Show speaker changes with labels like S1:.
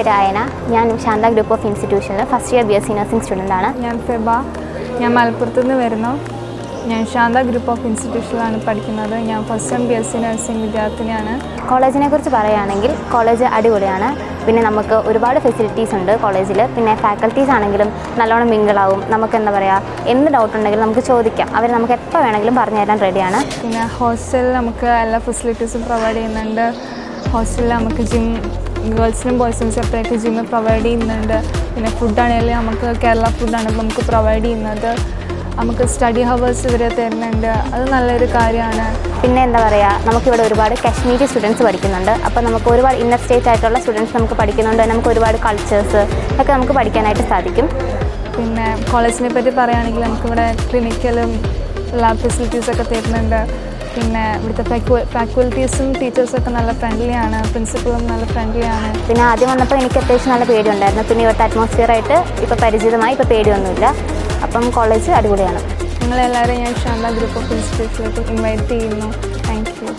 S1: പേര് അയന. ഞാൻ Shantha group of ഇൻസ്റ്റിറ്റ്യൂഷനിൽ first year BSc nursing student ആണ്.
S2: ഞാൻ ഫെബ. ഞാൻ മലപ്പുറത്ത് നിന്ന് വരുന്നു. ഞാൻ ശാന്ത ഗ്രൂപ്പ് ഓഫ് ഇൻസ്റ്റിറ്റ്യൂഷനിലാണ് പഠിക്കുന്നത്. ഞാൻ ഫസ്റ്റ് ഇയർ BSc നഴ്സിംഗ് വിദ്യാർത്ഥിനിയാണ്.
S1: കോളേജിനെ കുറിച്ച് പറയുകയാണെങ്കിൽ കോളേജ് അടിപൊളിയാണ്. പിന്നെ നമുക്ക് ഒരുപാട് ഫെസിലിറ്റീസ് ഉണ്ട് കോളേജിൽ. പിന്നെ ഫാക്കൽറ്റീസ് ആണെങ്കിലും നല്ലോണം മിങ്കിളാവും. നമുക്ക് എന്താ പറയുക, എന്ത് ഡൗട്ട് ഉണ്ടെങ്കിലും നമുക്ക് ചോദിക്കാം. അവർ നമുക്ക് എപ്പോൾ വേണമെങ്കിലും പറഞ്ഞു തരാൻ റെഡിയാണ്.
S2: പിന്നെ ഹോസ്റ്റലിൽ നമുക്ക് എല്ലാ ഫെസിലിറ്റീസും പ്രൊവൈഡ് ചെയ്യുന്നുണ്ട്. ഹോസ്റ്റലിൽ നമുക്ക് ജിം, ഗേൾസിനും ബോയ്സിനും സെപ്പറേറ്റ് ജിം പ്രൊവൈഡ് ചെയ്യുന്നുണ്ട്. പിന്നെ ഫുഡാണെങ്കിലും നമുക്ക് കേരള ഫുഡാണ് നമുക്ക് പ്രൊവൈഡ് ചെയ്യുന്നത്. നമുക്ക് സ്റ്റഡി ഹവേഴ്സ് ഇവരെ തരുന്നുണ്ട്. അത് നല്ലൊരു കാര്യമാണ്.
S1: പിന്നെ എന്താ പറയുക, നമുക്കിവിടെ ഒരുപാട് കാശ്മീരി സ്റ്റുഡൻസ് പഠിക്കുന്നുണ്ട്. അപ്പോൾ നമുക്ക് ഒരുപാട് ഇന്നർ സ്റ്റേറ്റ് ആയിട്ടുള്ള സ്റ്റുഡൻസ് നമുക്ക് പഠിക്കുന്നുണ്ട്. നമുക്ക് ഒരുപാട് കൾച്ചേഴ്സ് ഒക്കെ നമുക്ക് പഠിക്കാനായിട്ട് സാധിക്കും.
S2: പിന്നെ കോളേജിനെ പറ്റി പറയുകയാണെങ്കിൽ നമുക്കിവിടെ ക്ലിനിക്കലും ലാബ് ഫെസിലിറ്റീസൊക്കെ തരുന്നുണ്ട്. പിന്നെ ഇവിടുത്തെ ഫാക്കൽറ്റീസും ടീച്ചേഴ്സൊക്കെ നല്ല ഫ്രണ്ട്ലിയാണ്. പ്രിൻസിപ്പളും നല്ല ഫ്രണ്ട്ലിയാണ്.
S1: പിന്നെ ആദ്യം വന്നപ്പോൾ എനിക്ക് അത്യാവശ്യം നല്ല പേടിയുണ്ടായിരുന്നു. പിന്നെ ഇവിടുത്തെ അറ്റ്മോസ്ഫിയറായിട്ട് ഇപ്പോൾ പരിചിതമായി, ഇപ്പോൾ പേടിയൊന്നുമില്ല. അപ്പം കോളേജ് അടിപൊളിയാണ്.
S2: നിങ്ങളെല്ലാവരെയും ഞാൻ ശാന്ത ഗ്രൂപ്പ് ഓഫ് ഇൻസ്റ്റിറ്റ്യൂഷനിലേക്ക് ഇൻവൈറ്റ് ചെയ്യുന്നു. Thank you.